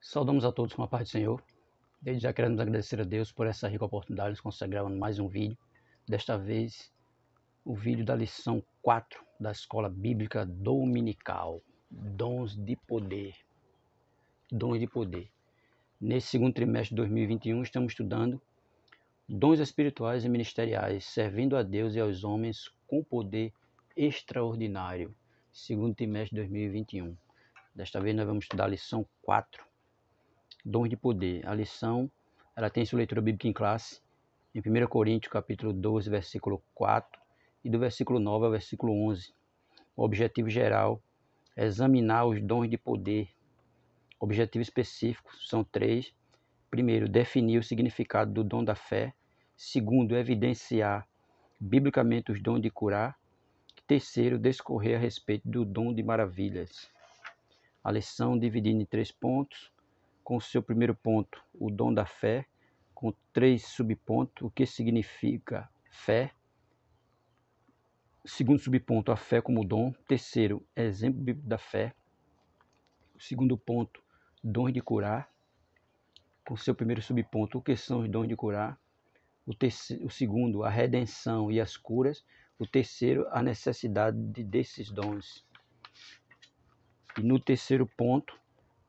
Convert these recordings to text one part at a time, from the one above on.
Saudamos a todos com a paz do Senhor. Desde já queremos agradecer a Deus por essa rica oportunidade de nos consagrar mais um vídeo. Desta vez, o vídeo da lição 4 da Escola Bíblica Dominical. Dons de Poder. Dons de Poder. Nesse segundo trimestre de 2021, estamos estudando dons espirituais e ministeriais, servindo a Deus e aos homens com poder extraordinário. Segundo trimestre de 2021. Desta vez nós vamos estudar a lição 4. Dons de poder. A lição, ela tem sua leitura bíblica em classe, em 1 Coríntios, capítulo 12, versículo 4, e do versículo 9 ao versículo 11. O objetivo geral é examinar os dons de poder. Objetivos específicos são 3. Primeiro, definir o significado do dom da fé. Segundo, evidenciar biblicamente os dons de curar. Terceiro, discorrer a respeito do dom de maravilhas. A lição dividida em 3 pontos. Com o seu primeiro ponto, o dom da fé, com 3 subpontos, o que significa fé. Segundo subponto, a fé como dom. Terceiro, exemplo bíblico da fé. O segundo ponto, dons de curar. Com o seu primeiro subponto, o que são os dons de curar. O segundo, a redenção e as curas. O terceiro, a necessidade desses dons. E no terceiro ponto,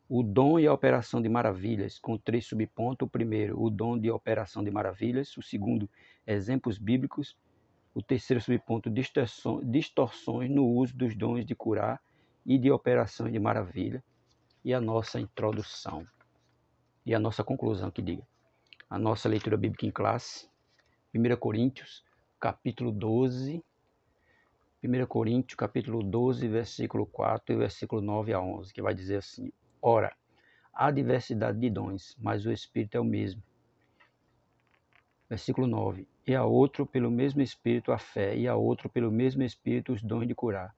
o dom e a operação de maravilhas, com 3 subpontos. O primeiro, o dom de operação de maravilhas. O segundo, exemplos bíblicos. O terceiro subponto, distorções no uso dos dons de curar e de operações de maravilha. E a nossa introdução. E a nossa conclusão, que diga. A nossa leitura bíblica em classe. 1 Coríntios, capítulo 12. 1 Coríntios, capítulo 12, versículo 4 e versículo 9 a 11, que vai dizer assim: Ora, há diversidade de dons, mas o Espírito é o mesmo. Versículo 9. E a outro pelo mesmo Espírito a fé, e a outro pelo mesmo Espírito os dons de curar,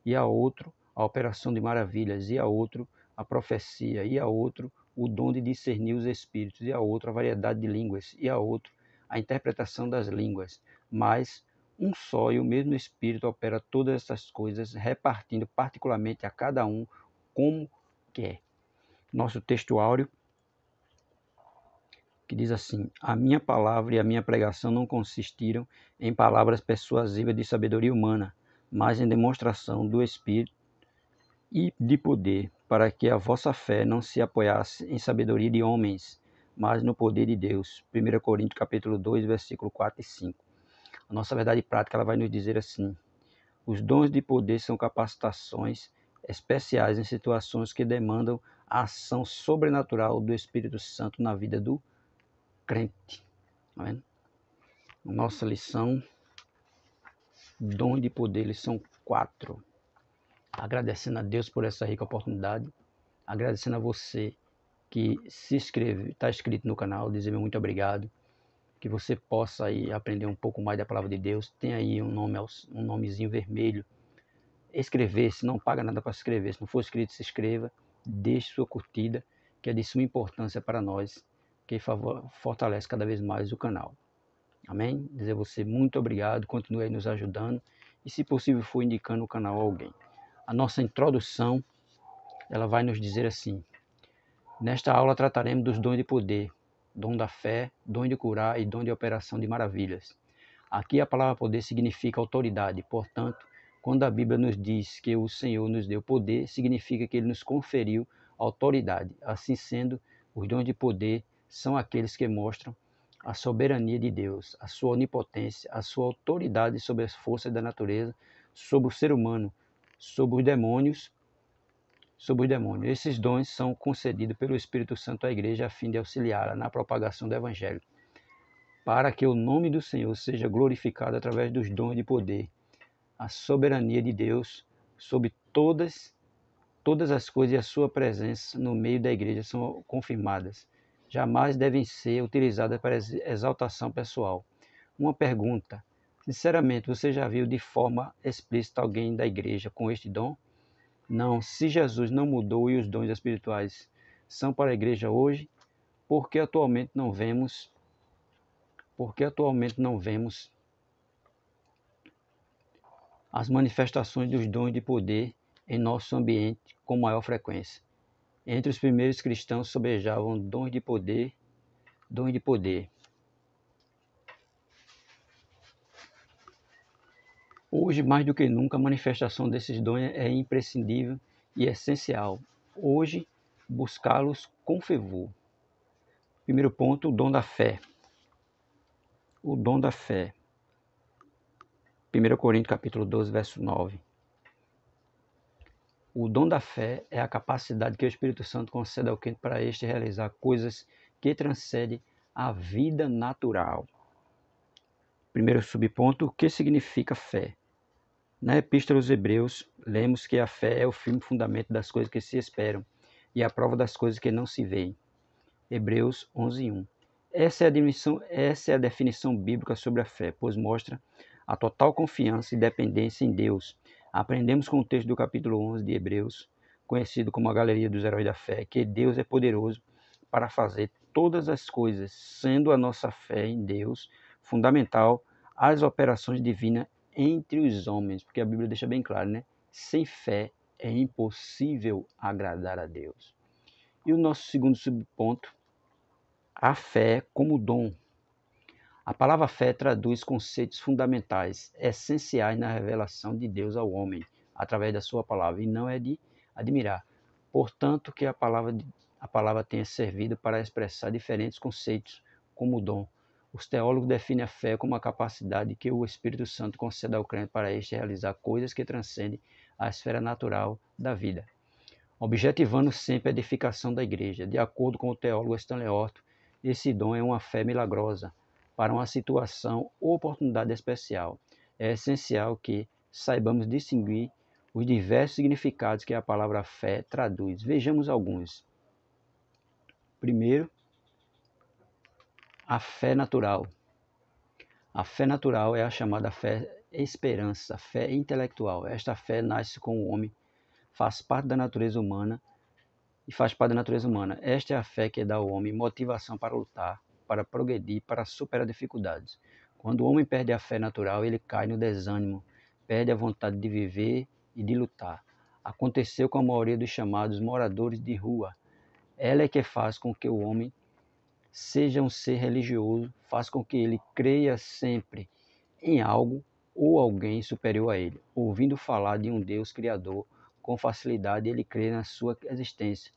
e a outro a operação de maravilhas, e a outro a profecia, e a outro o dom de discernir os espíritos, e a outro a variedade de línguas, e a outro a interpretação das línguas. Mas um só e o mesmo Espírito opera todas essas coisas, repartindo particularmente a cada um como quer. Nosso texto áureo, que diz assim: a minha palavra e a minha pregação não consistiram em palavras persuasivas de sabedoria humana, mas em demonstração do Espírito e de poder, para que a vossa fé não se apoiasse em sabedoria de homens, mas no poder de Deus. 1 Coríntios capítulo 2, versículo 4 e 5. A nossa verdade prática, ela vai nos dizer assim: os dons de poder são capacitações especiais em situações que demandam a ação sobrenatural do Espírito Santo na vida do crente. Tá vendo? Nossa lição, dom de poder, lição 4. Agradecendo a Deus por essa rica oportunidade, agradecendo a você que se inscreve, está inscrito no canal, dizer muito obrigado, que você possa aí aprender um pouco mais da palavra de Deus. Tem aí um nomezinho vermelho, inscrever-se, não paga nada para se inscrever. Se não for inscrito, se inscreva, deixe sua curtida, que é de suma importância para nós, que fortalece cada vez mais o canal. Amém? Dizer a você muito obrigado, continue aí nos ajudando e, se possível, for indicando o canal a alguém. A nossa introdução, ela vai nos dizer assim: nesta aula trataremos dos dons de poder, dom da fé, dom de curar e dom de operação de maravilhas. Aqui a palavra poder significa autoridade, portanto, quando a Bíblia nos diz que o Senhor nos deu poder, significa que Ele nos conferiu autoridade. Assim sendo, os dons de poder são aqueles que mostram a soberania de Deus, a sua onipotência, a sua autoridade sobre as forças da natureza, sobre o ser humano, sobre os demônios. Esses dons são concedidos pelo Espírito Santo à igreja a fim de auxiliá-la na propagação do Evangelho, para que o nome do Senhor seja glorificado através dos dons de poder. A soberania de Deus sobre todas as coisas e a sua presença no meio da igreja são confirmadas. Jamais devem ser utilizadas para exaltação pessoal. Uma pergunta: sinceramente, você já viu de forma explícita alguém da igreja com este dom? Não. Se Jesus não mudou e os dons espirituais são para a igreja hoje, por que atualmente não vemos as manifestações dos dons de poder em nosso ambiente com maior frequência? Entre os primeiros cristãos sobejavam dons de poder. Hoje, mais do que nunca, a manifestação desses dons é imprescindível e essencial. Hoje, buscá-los com fervor. Primeiro ponto, o dom da fé. O dom da fé. 1 Coríntios capítulo 12, verso 9. O dom da fé é a capacidade que o Espírito Santo concede ao crente para este realizar coisas que transcendem a vida natural. Primeiro subponto, o que significa fé? Na Epístola aos Hebreus, lemos que a fé é o firme fundamento das coisas que se esperam e a prova das coisas que não se veem. Hebreus 11:1. Essa é a definição bíblica sobre a fé, pois mostra a total confiança e dependência em Deus. Aprendemos com o texto do capítulo 11 de Hebreus, conhecido como a Galeria dos Heróis da Fé, que Deus é poderoso para fazer todas as coisas, sendo a nossa fé em Deus fundamental às operações divinas entre os homens, porque a Bíblia deixa bem claro, né? Sem fé é impossível agradar a Deus. E o nosso segundo subponto, a fé como dom. A palavra fé traduz conceitos fundamentais, essenciais na revelação de Deus ao homem, através da sua palavra, e não é de admirar. Portanto, que a palavra tenha servido para expressar diferentes conceitos como dom. Os teólogos definem a fé como a capacidade que o Espírito Santo concede ao crente para este realizar coisas que transcendem a esfera natural da vida, objetivando sempre a edificação da igreja. De acordo com o teólogo Stanley Orton, esse dom é uma fé milagrosa para uma situação ou oportunidade especial. É essencial que saibamos distinguir os diversos significados que a palavra fé traduz. Vejamos alguns. Primeiro, a fé natural. A fé natural é a chamada fé esperança, fé intelectual. Esta fé nasce com o homem, faz parte da natureza humana. Esta é a fé que dá ao homem motivação para lutar, para progredir, para superar dificuldades. Quando o homem perde a fé natural, ele cai no desânimo, perde a vontade de viver e de lutar. Aconteceu com a maioria dos chamados moradores de rua. Ela é que faz com que o homem seja um ser religioso, faz com que ele creia sempre em algo ou alguém superior a ele. Ouvindo falar de um Deus criador, com facilidade ele crê na sua existência.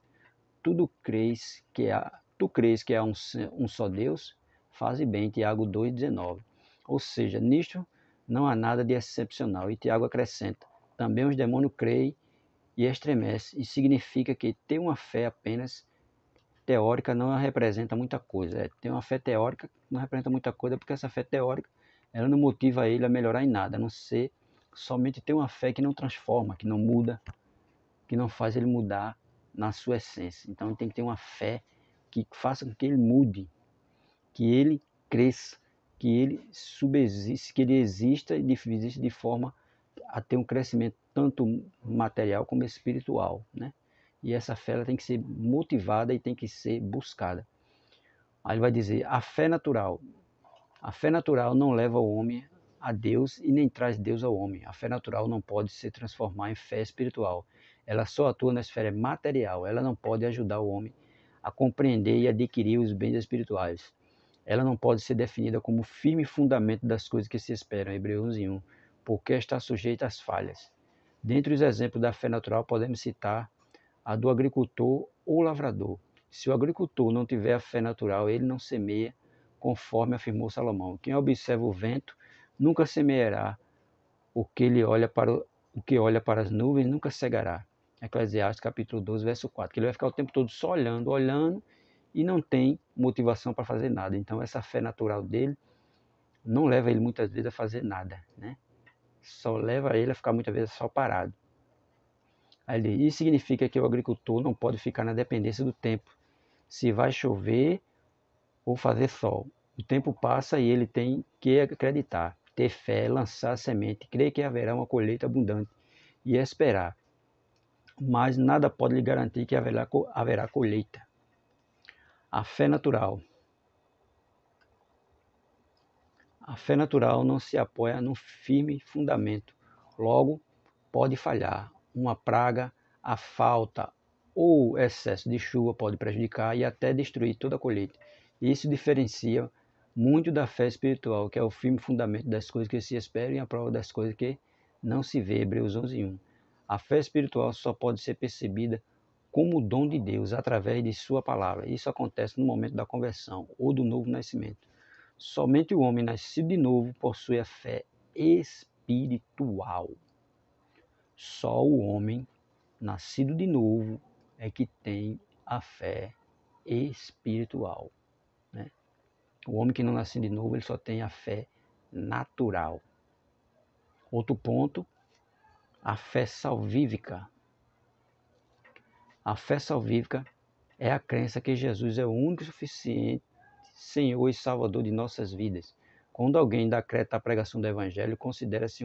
Tu crês que há um só Deus? Faze bem, Tiago 2,19. Ou seja, nisto não há nada de excepcional. E Tiago acrescenta, também os demônios creem e estremecem, e significa que ter uma fé apenas teórica não representa muita coisa. Ter uma fé teórica não representa muita coisa, porque essa fé teórica ela não motiva ele a melhorar em nada, a não ser somente ter uma fé que não transforma, que não muda, que não faz ele mudar na sua essência. Então ele tem que ter uma fé que faça com que ele mude, que ele cresça, que ele subsista, que ele exista e exista de forma a ter um crescimento tanto material como espiritual, né? E essa fé ela tem que ser motivada e tem que ser buscada. Aí ele vai dizer, a fé natural. A fé natural não leva o homem a Deus e nem traz Deus ao homem. A fé natural não pode se transformar em fé espiritual. Ela só atua na esfera material. Ela não pode ajudar o homem a compreender e adquirir os bens espirituais. Ela não pode ser definida como firme fundamento das coisas que se esperam, Hebreus 11:1, porque está sujeita às falhas. Dentre os exemplos da fé natural, podemos citar a do agricultor ou lavrador. Se o agricultor não tiver a fé natural, ele não semeia, conforme afirmou Salomão. Quem observa o vento nunca semeará, o que olha para as nuvens nunca cegará. Eclesiastes capítulo 12, verso 4. Que ele vai ficar o tempo todo só olhando, e não tem motivação para fazer nada. Então essa fé natural dele não leva ele muitas vezes a fazer nada, né? Só leva ele a ficar muitas vezes só parado. Aí, isso significa que o agricultor não pode ficar na dependência do tempo. Se vai chover ou fazer sol. O tempo passa e ele tem que acreditar, ter fé, lançar a semente, crer que haverá uma colheita abundante e esperar. Mas nada pode lhe garantir que haverá colheita. A fé natural. A fé natural não se apoia num firme fundamento. Logo, pode falhar. Uma praga, a falta ou excesso de chuva pode prejudicar e até destruir toda a colheita. Isso diferencia muito da fé espiritual, que é o firme fundamento das coisas que se esperam e a prova das coisas que não se vê. Hebreus 11:1. A fé espiritual só pode ser percebida como o dom de Deus através de sua palavra. Isso acontece no momento da conversão ou do novo nascimento. Somente o homem nascido de novo possui a fé espiritual. Só o homem nascido de novo é que tem a fé espiritual, né? O homem que não nasceu de novo, ele só tem a fé natural. Outro ponto, a fé salvífica. A fé salvífica é a crença que Jesus é o único e suficiente Senhor e Salvador de nossas vidas. Quando alguém dá crédito à pregação do Evangelho, considera-se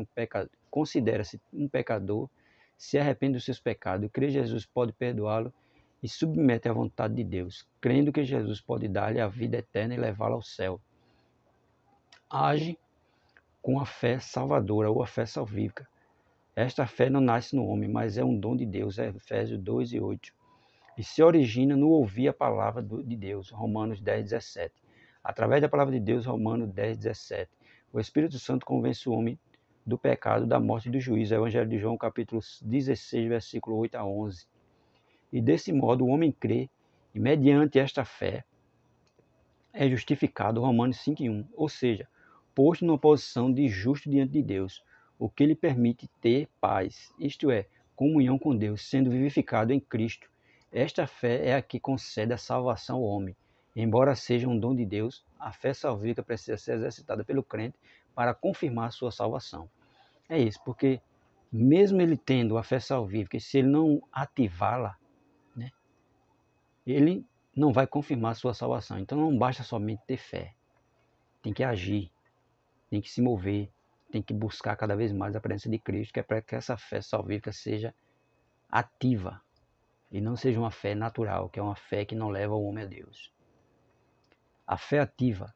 um pecador, se arrepende dos seus pecados, crê que Jesus pode perdoá-lo e submete à vontade de Deus, crendo que Jesus pode dar-lhe a vida eterna e levá-lo ao céu. Age com a fé salvadora ou a fé salvífica. Esta fé não nasce no homem, mas é um dom de Deus, Efésios 2:8. E se origina no ouvir a palavra de Deus, Romanos 10:17. Através da palavra de Deus, Romanos 10:17. O Espírito Santo convence o homem do pecado, da morte e do juízo, Evangelho de João, capítulo 16, versículo 8-11. E desse modo o homem crê, e mediante esta fé é justificado, Romanos 5:1. Ou seja, posto numa posição de justo diante de Deus, o que lhe permite ter paz, isto é, comunhão com Deus, sendo vivificado em Cristo. Esta fé é a que concede a salvação ao homem. Embora seja um dom de Deus, a fé salvífica precisa ser exercitada pelo crente para confirmar a sua salvação. É isso, porque mesmo ele tendo a fé salvífica, se ele não ativá-la, né, ele não vai confirmar a sua salvação. Então não basta somente ter fé, tem que agir, tem que se mover, tem que buscar cada vez mais a presença de Cristo, que é para que essa fé salvífica seja ativa e não seja uma fé natural, que é uma fé que não leva o homem a Deus. A fé ativa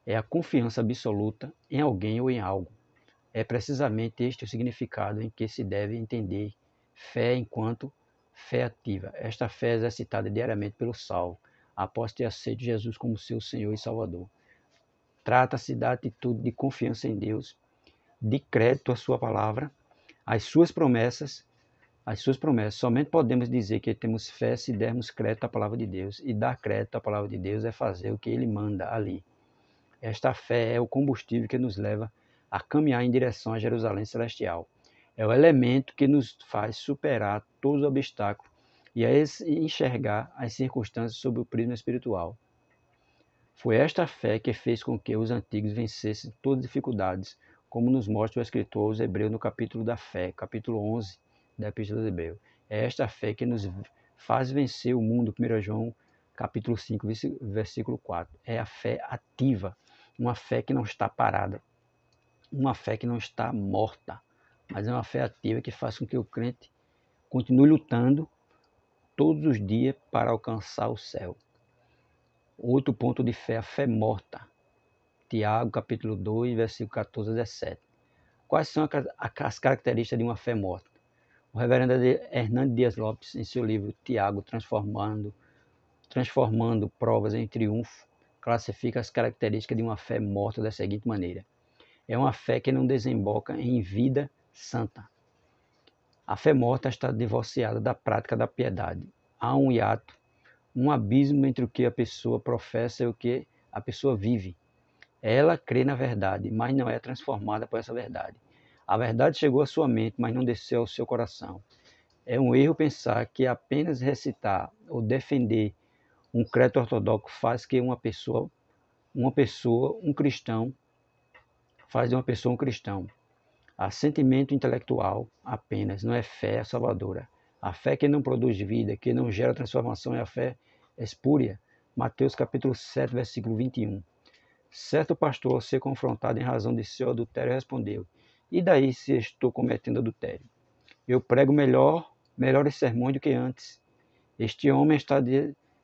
é a confiança absoluta em alguém ou em algo. É precisamente este o significado em que se deve entender fé enquanto fé ativa. Esta fé é exercitada diariamente pelo salvo, após ter aceito Jesus como seu Senhor e Salvador. Trata-se da atitude de confiança em Deus, de crédito à sua palavra, às suas promessas. Somente podemos dizer que temos fé se dermos crédito à palavra de Deus. E dar crédito à palavra de Deus é fazer o que Ele manda ali. Esta fé é o combustível que nos leva a caminhar em direção a Jerusalém Celestial. É o elemento que nos faz superar todos os obstáculos e a enxergar as circunstâncias sob o prisma espiritual. Foi esta fé que fez com que os antigos vencessem todas as dificuldades, como nos mostra o escritor aos Hebreus no capítulo da fé, capítulo 11 da Epístola dos Hebreus. É esta fé que nos faz vencer o mundo, 1 João capítulo 5, versículo 4. É a fé ativa, uma fé que não está parada, uma fé que não está morta, mas é uma fé ativa que faz com que o crente continue lutando todos os dias para alcançar o céu. Outro ponto de fé, a fé morta. Tiago, capítulo 2, versículo 14-17. Quais são as características de uma fé morta? O reverendo Hernando Dias Lopes, em seu livro Tiago, Transformando Provas em Triunfo, classifica as características de uma fé morta da seguinte maneira. É uma fé que não desemboca em vida santa. A fé morta está divorciada da prática da piedade. Há um hiato, um abismo entre o que a pessoa professa e o que a pessoa vive. Ela crê na verdade, mas não é transformada por essa verdade. A verdade chegou à sua mente, mas não desceu ao seu coração. É um erro pensar que apenas recitar ou defender um credo ortodoxo faz de uma pessoa um cristão. Há sentimento intelectual apenas, não é fé salvadora. A fé que não produz vida, que não gera transformação, é a fé espúria. Mateus capítulo 7, versículo 21. Certo pastor, ao ser confrontado em razão de seu adultério, respondeu: E daí se estou cometendo adultério? Eu prego melhores sermões do que antes. Este homem está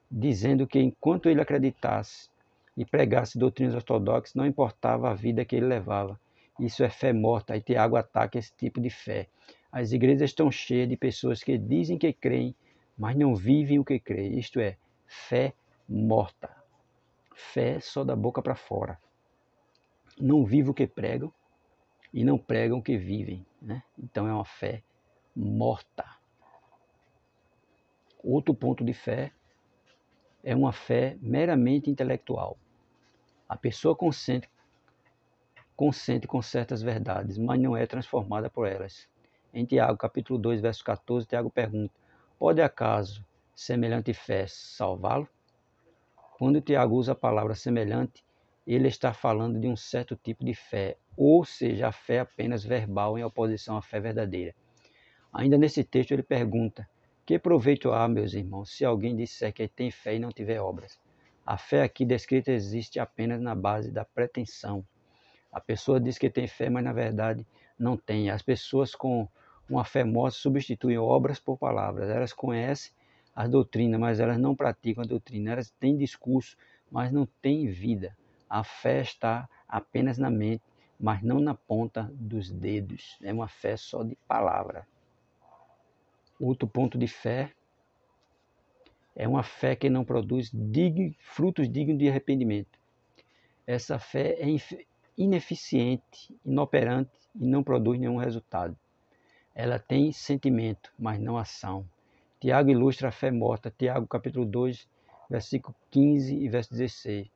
dizendo que enquanto ele acreditasse e pregasse doutrinas ortodoxas, não importava a vida que ele levava. Isso é fé morta, e Tiago ataca esse tipo de fé. As igrejas estão cheias de pessoas que dizem que creem, mas não vivem o que creem. Isto é, fé morta. Fé só da boca para fora. Não vivem o que pregam e não pregam o que vivem, né? Então é uma fé morta. Outro ponto de fé é uma fé meramente intelectual. A pessoa consente com certas verdades, mas não é transformada por elas. Em Tiago, capítulo 2, verso 14, Tiago pergunta: pode acaso semelhante fé salvá-lo? Quando Tiago usa a palavra semelhante, ele está falando de um certo tipo de fé, ou seja, a fé apenas verbal em oposição à fé verdadeira. Ainda nesse texto ele pergunta: que proveito há, meus irmãos, se alguém disser que tem fé e não tiver obras? A fé aqui descrita existe apenas na base da pretensão. A pessoa diz que tem fé, mas na verdade não tem. As pessoas com uma fé morta substituem obras por palavras. Elas conhecem as doutrinas, mas elas não praticam a doutrina. Elas têm discurso, mas não têm vida. A fé está apenas na mente, mas não na ponta dos dedos. É uma fé só de palavra. Outro ponto de fé é uma fé que não produz frutos dignos de arrependimento. Essa fé é ineficiente, inoperante e não produz nenhum resultado. Ela tem sentimento, mas não ação. Tiago ilustra a fé morta. Tiago capítulo 2, versículo 15 e verso 16.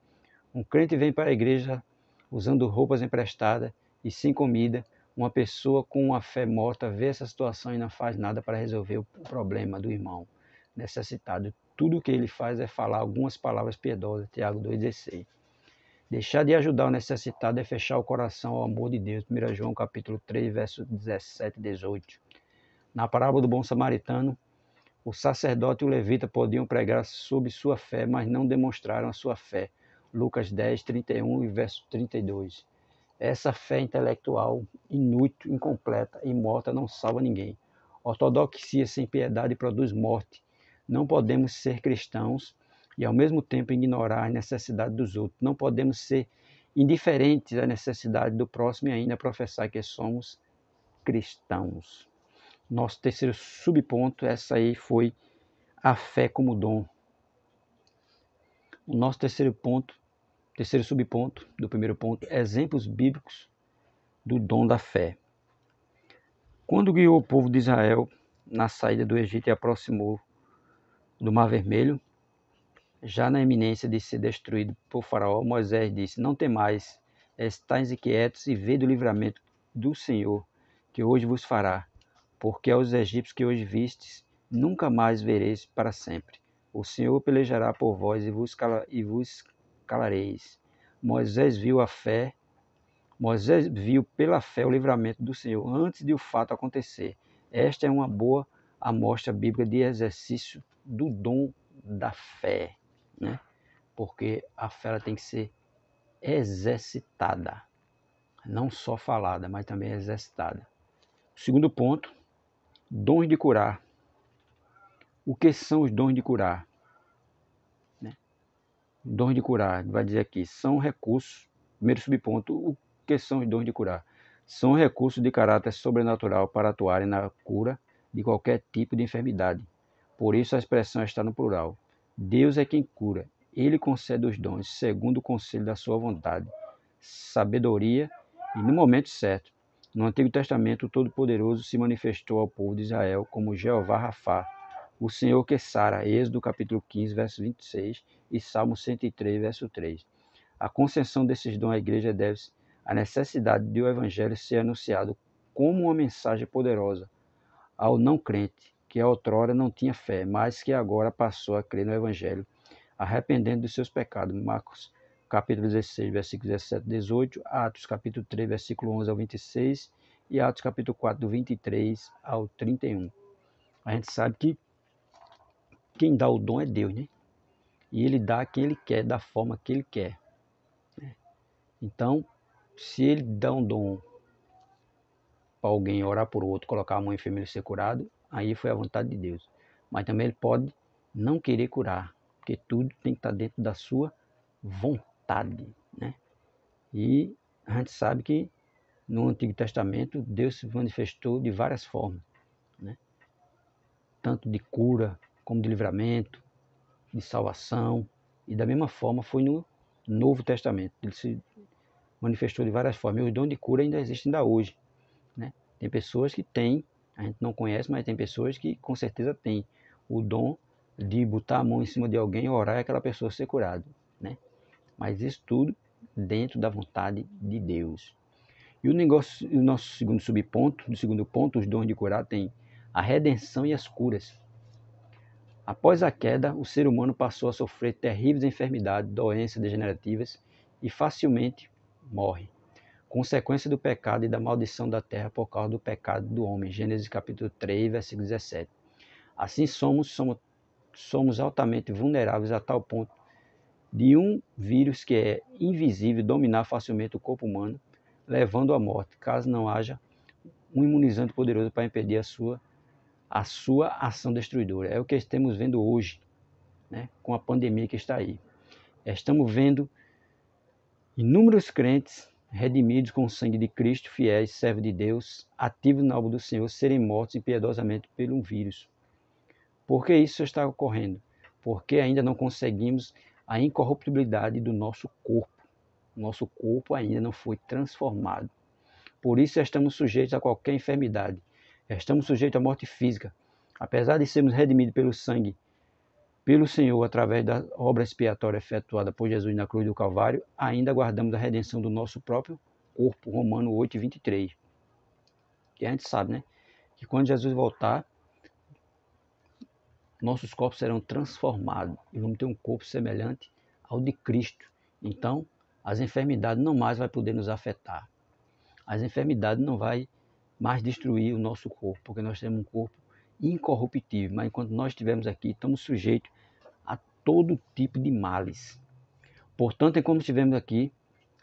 Um crente vem para a igreja usando roupas emprestadas e sem comida. Uma pessoa com uma fé morta vê essa situação e não faz nada para resolver o problema do irmão necessitado. Tudo o que ele faz é falar algumas palavras piedosas. Tiago 2,16. Deixar de ajudar o necessitado é fechar o coração ao amor de Deus. 1 João capítulo 3, versos 17 e 18. Na parábola do bom samaritano, o sacerdote e o levita podiam pregar sobre sua fé, mas não demonstraram a sua fé. Lucas 10, 31 e verso 32. Essa fé intelectual, inútil, incompleta e morta não salva ninguém. Ortodoxia sem piedade produz morte. Não podemos ser cristãos e ao mesmo tempo ignorar as necessidades dos outros. Não podemos ser indiferentes à necessidade do próximo e ainda professar que somos cristãos. Nosso terceiro subponto, essa aí foi a fé como dom. O nosso terceiro subponto do primeiro ponto, exemplos bíblicos do dom da fé. Quando guiou o povo de Israel na saída do Egito e aproximou do Mar Vermelho, já na iminência de ser destruído por Faraó, Moisés disse: não temais, estáis inquietos e vede o livramento do Senhor, que hoje vos fará, porque aos egípcios que hoje vistes, nunca mais vereis para sempre. O Senhor pelejará por vós e vos calareis. Moisés viu pela fé o livramento do Senhor antes de o fato acontecer. Esta é uma boa amostra bíblica de exercício do dom da fé, né? Porque a fé ela tem que ser exercitada, não só falada, mas também exercitada. Segundo ponto, dons de curar. O que são os dons de curar? Dons de curar, vai dizer aqui, são recursos. Primeiro subponto, o que são os dons de curar? São recursos de caráter sobrenatural para atuarem na cura de qualquer tipo de enfermidade. Por isso a expressão está no plural. Deus é quem cura. Ele concede os dons, segundo o conselho da sua vontade, sabedoria e no momento certo. No Antigo Testamento, o Todo-Poderoso se manifestou ao povo de Israel como Jeová Rafá, o Senhor que sara, Êxodo capítulo 15, verso 26 e Salmo 103, verso 3. A concessão desses dons à igreja deve-se à necessidade de o evangelho ser anunciado como uma mensagem poderosa ao não crente, que outrora não tinha fé, mas que agora passou a crer no evangelho, arrependendo dos seus pecados. Marcos capítulo 16, versículo 17 e 18, Atos capítulo 3, versículo 11 ao 26 e Atos capítulo 4, do 23 ao 31. A gente sabe que quem dá o dom é Deus, né? E ele dá a quem ele quer, da forma que ele quer. Então, se ele dá um dom para alguém orar por outro, colocar a mão enferma e ele ser curado, aí foi a vontade de Deus. Mas também ele pode não querer curar, porque tudo tem que estar dentro da sua vontade, né? E a gente sabe que no Antigo Testamento Deus se manifestou de várias formas, né? Tanto de cura, como de livramento, de salvação, e da mesma forma foi no Novo Testamento. Ele se manifestou de várias formas, e os dons de cura ainda existem ainda hoje, né? Tem pessoas que têm, a gente não conhece, mas tem pessoas que com certeza têm o dom de botar a mão em cima de alguém, orar e aquela pessoa ser curada, né? Mas isso tudo dentro da vontade de Deus. E o nosso segundo ponto, os dons de curar, tem a redenção e as curas. Após a queda, o ser humano passou a sofrer terríveis enfermidades, doenças degenerativas e facilmente morre. Consequência do pecado e da maldição da terra por causa do pecado do homem. Gênesis capítulo 3, versículo 17. Assim somos altamente vulneráveis a tal ponto de um vírus que é invisível dominar facilmente o corpo humano, levando à morte, caso não haja um imunizante poderoso para impedir a sua ação destruidora. É o que estamos vendo hoje, né, com a pandemia que está aí. Estamos vendo inúmeros crentes redimidos com o sangue de Cristo, fiéis, servos de Deus, ativos na obra do Senhor, serem mortos impiedosamente por um vírus. Por que isso está ocorrendo? Porque ainda não conseguimos a incorruptibilidade do nosso corpo. Nosso corpo ainda não foi transformado. Por isso estamos sujeitos a qualquer enfermidade. Estamos sujeitos à morte física. Apesar de sermos redimidos pelo sangue, pelo Senhor, através da obra expiatória efetuada por Jesus na cruz do Calvário, ainda aguardamos a redenção do nosso próprio corpo, Romano 8, 23. Que a gente sabe, né? Que quando Jesus voltar, nossos corpos serão transformados e vamos ter um corpo semelhante ao de Cristo. Então, as enfermidades não mais vão poder nos afetar. As enfermidades não vão mais destruir o nosso corpo, porque nós temos um corpo incorruptível. Mas enquanto nós estivermos aqui, estamos sujeitos a todo tipo de males. Portanto, enquanto estivermos aqui,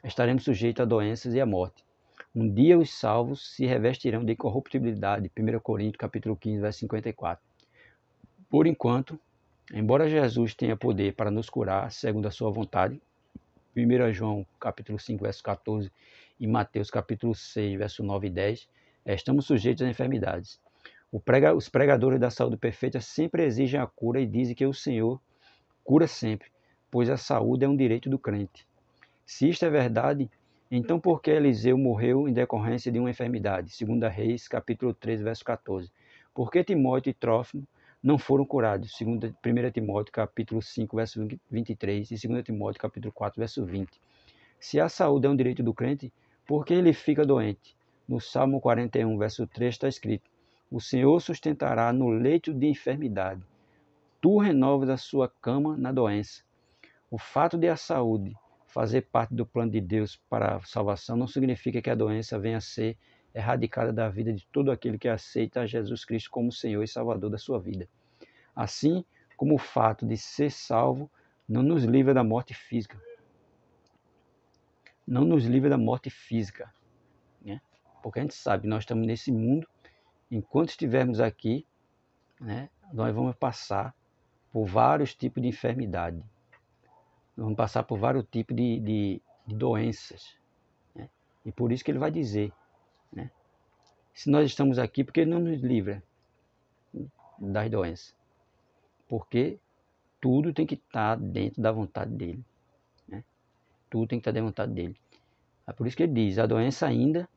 estaremos sujeitos a doenças e à morte. Um dia os salvos se revestirão de incorruptibilidade. 1 Coríntios capítulo 15, verso 54. Por enquanto, embora Jesus tenha poder para nos curar, segundo a sua vontade, 1 João capítulo 5, verso 14 e Mateus capítulo 6, verso 9 e 10, estamos sujeitos a enfermidades. Os pregadores da saúde perfeita sempre exigem a cura e dizem que o Senhor cura sempre, pois a saúde é um direito do crente. Se isto é verdade, então por que Eliseu morreu em decorrência de uma enfermidade? 2 Reis capítulo 3, verso 14. Por que Timóteo e Trófimo não foram curados? 1 Timóteo capítulo 5, verso 23 e 2 Timóteo capítulo 4, verso 20. Se a saúde é um direito do crente, por que ele fica doente? No Salmo 41, verso 3 está escrito: o Senhor sustentará no leito de enfermidade. Tu renovas a sua cama na doença. O fato de a saúde fazer parte do plano de Deus para a salvação não significa que a doença venha a ser erradicada da vida de todo aquele que aceita a Jesus Cristo como Senhor e Salvador da sua vida. Assim como o fato de ser salvo não nos livra da morte física. Não nos livra da morte física, né? Porque a gente sabe, nós estamos nesse mundo, enquanto estivermos aqui, né, nós vamos passar por vários tipos de enfermidade. Nós vamos passar por vários tipos de doenças, né? E por isso que ele vai dizer, né, se nós estamos aqui, porque ele não nos livra das doenças? Porque tudo tem que estar dentro da vontade dele, né? Tudo tem que estar dentro da vontade dele. É por isso que ele diz, a doença ainda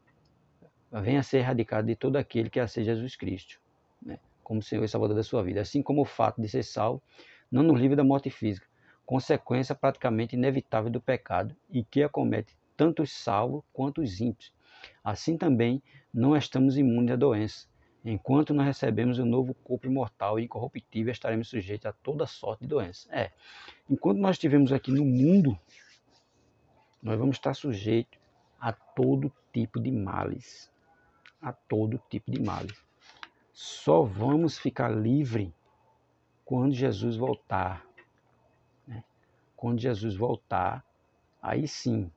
venha a ser erradicada de todo aquele que aceita Jesus Cristo, né, como Senhor e Salvador da sua vida. Assim como o fato de ser salvo não nos livra da morte física, consequência praticamente inevitável do pecado e que acomete tanto os salvos quanto os ímpios. Assim também não estamos imunes à doença. Enquanto não recebemos o novo corpo imortal e incorruptível, estaremos sujeitos a toda sorte de doença. Enquanto nós estivermos aqui no mundo, nós vamos estar sujeitos a todo tipo de males. A todo tipo de males. Só vamos ficar livre quando Jesus voltar, né? Quando Jesus voltar, aí sim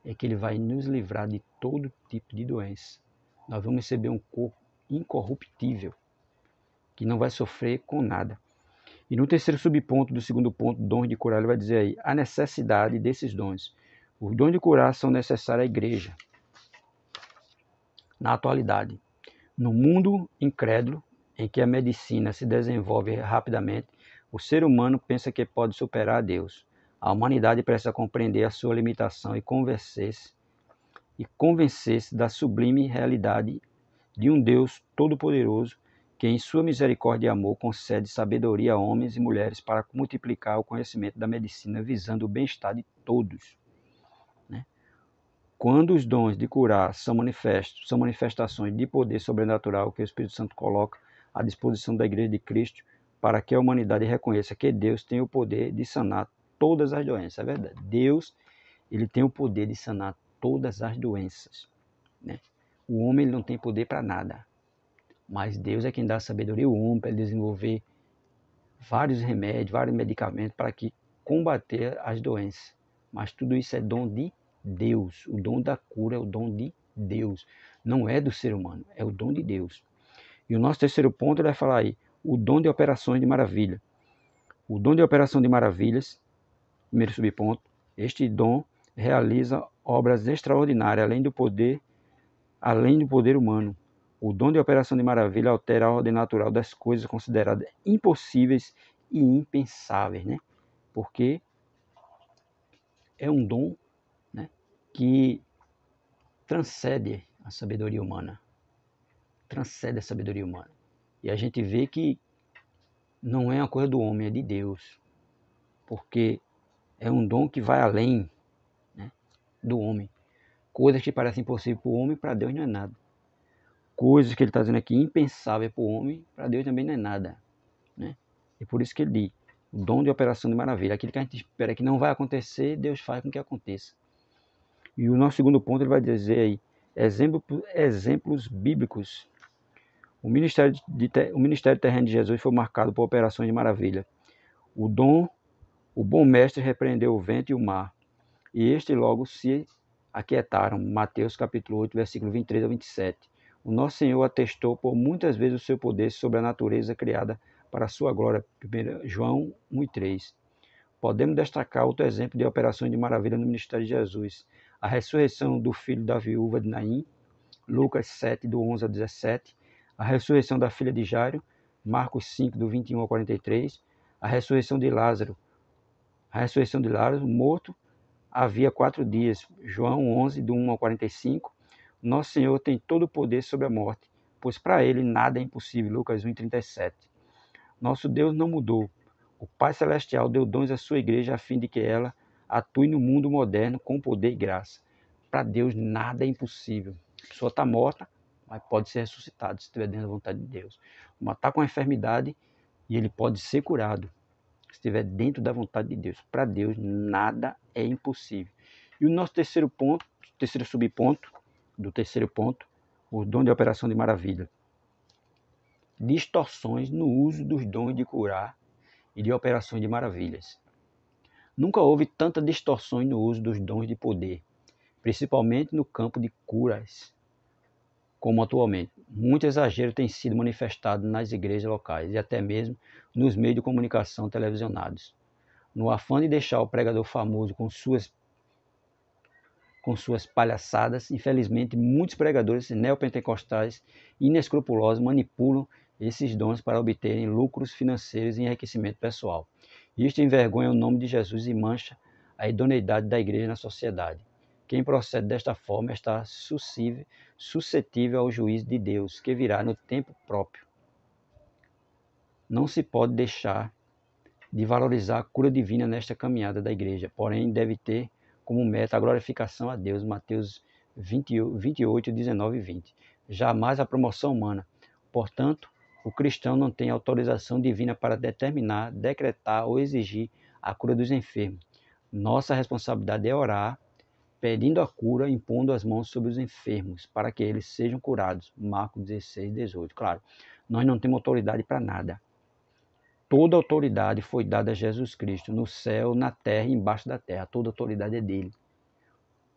é que ele vai nos livrar de todo tipo de doença. Nós vamos receber um corpo incorruptível, que não vai sofrer com nada. E no terceiro subponto do segundo ponto, dons de curar, ele vai dizer aí, a necessidade desses dons. Os dons de curar são necessários à igreja. Na atualidade, no mundo incrédulo, em que a medicina se desenvolve rapidamente, O ser humano pensa que pode superar a Deus. A humanidade precisa compreender a sua limitação e convencer-se da sublime realidade de um Deus todo-poderoso que, em sua misericórdia e amor, concede sabedoria a homens e mulheres para multiplicar o conhecimento da medicina, visando o bem-estar de todos. Né? Quando os dons de curar são manifestações de poder sobrenatural que o Espírito Santo coloca à disposição da Igreja de Cristo, para que a humanidade reconheça que Deus tem o poder de sanar todas as doenças. É verdade. Deus, ele tem o poder de sanar todas as doenças. Né? O homem, ele não tem poder para nada. Mas Deus é quem dá sabedoria ao homem para ele desenvolver vários remédios, vários medicamentos para que combater as doenças. Mas tudo isso é dom de Deus. O dom da cura é o dom de Deus. Não é do ser humano, é o dom de Deus. E o nosso terceiro ponto ele vai falar aí, o dom de operações de maravilha. O dom de operação de maravilhas, primeiro subponto, este dom realiza obras extraordinárias além do poder humano. O dom de operação de maravilha altera a ordem natural das coisas consideradas impossíveis e impensáveis, né? Porque é um dom, né, que transcende a sabedoria humana. Transcende a sabedoria humana. E a gente vê que não é uma coisa do homem, é de Deus. Porque é um dom que vai além, né, do homem. Coisas que parecem impossíveis para o homem, para Deus não é nada. Coisas que ele está dizendo aqui impensáveis para o homem, para Deus também não é nada. Né? E por isso que ele diz, o dom de operação de maravilha. Aquilo que a gente espera que não vai acontecer, Deus faz com que aconteça. E o nosso segundo ponto ele vai dizer aí, exemplos bíblicos. O ministério terreno de Jesus foi marcado por operações de maravilha. O bom mestre repreendeu o vento e o mar, e este logo se aquietaram. Mateus capítulo 8, versículo 23 a 27. O nosso Senhor atestou por muitas vezes o seu poder sobre a natureza criada para a sua glória. 1 João 1 e 3. Podemos destacar outro exemplo de operações de maravilha no ministério de Jesus. A ressurreição do filho da viúva de Naim, Lucas 7, do 11 a 17. A ressurreição da filha de Jairo, Marcos 5, do 21 ao 43. A ressurreição de Lázaro, morto havia 4 dias, João 11, do 1 ao 45. Nosso Senhor tem todo o poder sobre a morte, pois para ele nada é impossível, Lucas 1, 37. Nosso Deus não mudou. O Pai Celestial deu dons à sua igreja a fim de que ela atue no mundo moderno com poder e graça. Para Deus nada é impossível. A pessoa está morta, mas pode ser ressuscitada se estiver dentro da vontade de Deus. Uma está com a enfermidade e ele pode ser curado se estiver dentro da vontade de Deus. Para Deus nada é impossível. E o nosso terceiro subponto do terceiro ponto, o dom de operação de maravilha. Distorções no uso dos dons de curar e de operações de maravilhas. Nunca houve tanta distorções no uso dos dons de poder, principalmente no campo de curas, como atualmente. Muito exagero tem sido manifestado nas igrejas locais e até mesmo nos meios de comunicação televisionados. No afã de deixar o pregador famoso com suas palhaçadas, infelizmente muitos pregadores neopentecostais inescrupulosos manipulam esses dons para obterem lucros financeiros e enriquecimento pessoal. Isto envergonha o nome de Jesus e mancha a idoneidade da igreja na sociedade. Quem procede desta forma está suscetível ao juízo de Deus, que virá no tempo próprio. Não se pode deixar de valorizar a cura divina nesta caminhada da igreja, porém deve ter como meta a glorificação a Deus, Mateus 28, 19 e 20. Jamais a promoção humana. Portanto, o cristão não tem autorização divina para determinar, decretar ou exigir a cura dos enfermos. Nossa responsabilidade é orar, pedindo a cura, impondo as mãos sobre os enfermos, para que eles sejam curados. Marcos 16, 18. Claro, nós não temos autoridade para nada. Toda autoridade foi dada a Jesus Cristo, no céu, na terra e embaixo da terra. Toda autoridade é dele.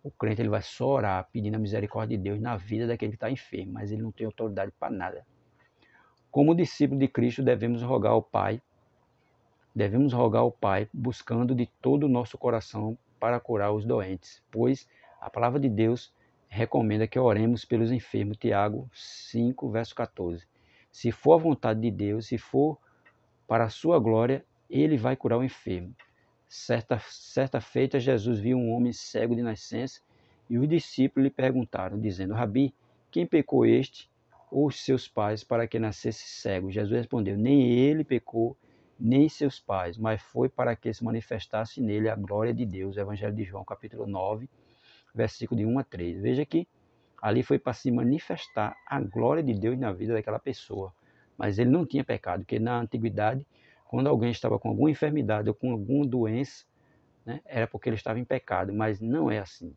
O crente ele vai só orar, pedindo a misericórdia de Deus na vida daquele que está enfermo, mas ele não tem autoridade para nada. Como discípulo de Cristo, devemos rogar ao Pai, buscando de todo o nosso coração para curar os doentes, pois a palavra de Deus recomenda que oremos pelos enfermos, Tiago 5, verso 14. Se for a vontade de Deus, se for para a sua glória, Ele vai curar o enfermo. Certa feita, Jesus viu um homem cego de nascença e os discípulos lhe perguntaram, dizendo: Rabi, quem pecou este ou os seus pais para que nascesse cego? Jesus respondeu: Nem ele pecou, nem seus pais, mas foi para que se manifestasse nele a glória de Deus. Evangelho de João, capítulo 9, versículo de 1 a 3. Veja que ali foi para se manifestar a glória de Deus na vida daquela pessoa. Mas ele não tinha pecado, porque na antiguidade, quando alguém estava com alguma enfermidade ou com alguma doença, né, era porque ele estava em pecado, mas não é assim.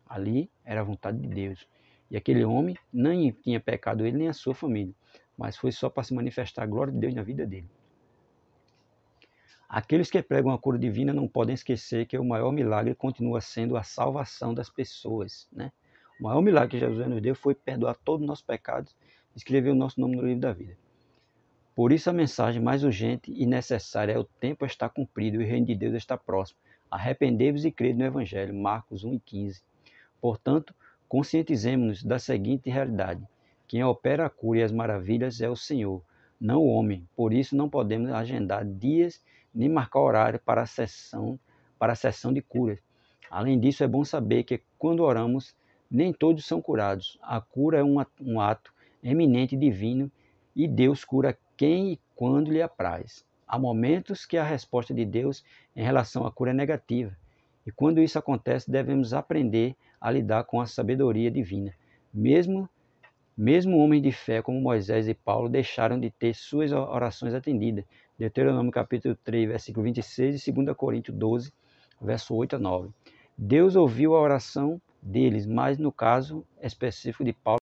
Ali era a vontade de Deus. E aquele homem nem tinha pecado ele nem a sua família, mas foi só para se manifestar a glória de Deus na vida dele. Aqueles que pregam a cura divina não podem esquecer que o maior milagre continua sendo a salvação das pessoas, né? O maior milagre que Jesus nos deu foi perdoar todos os nossos pecados e escrever o nosso nome no livro da vida. Por isso a mensagem mais urgente e necessária é: o tempo está cumprido e o reino de Deus está próximo. Arrependei-vos e crede no Evangelho. Marcos 1:15. Portanto, conscientizemos-nos da seguinte realidade: quem opera a cura e as maravilhas é o Senhor, não o homem. Por isso não podemos agendar dias nem marcar horário para a sessão de curas. Além disso, é bom saber que quando oramos, nem todos são curados. A cura é um ato eminente divino e Deus cura quem e quando lhe apraz. Há momentos que a resposta de Deus em relação à cura é negativa. E quando isso acontece, devemos aprender a lidar com a sabedoria divina. Mesmo homens de fé como Moisés e Paulo deixaram de ter suas orações atendidas. Deuteronômio capítulo 3, versículo 26 e 2 Coríntios 12, verso 8 a 9. Deus ouviu a oração deles, mas no caso específico de Paulo,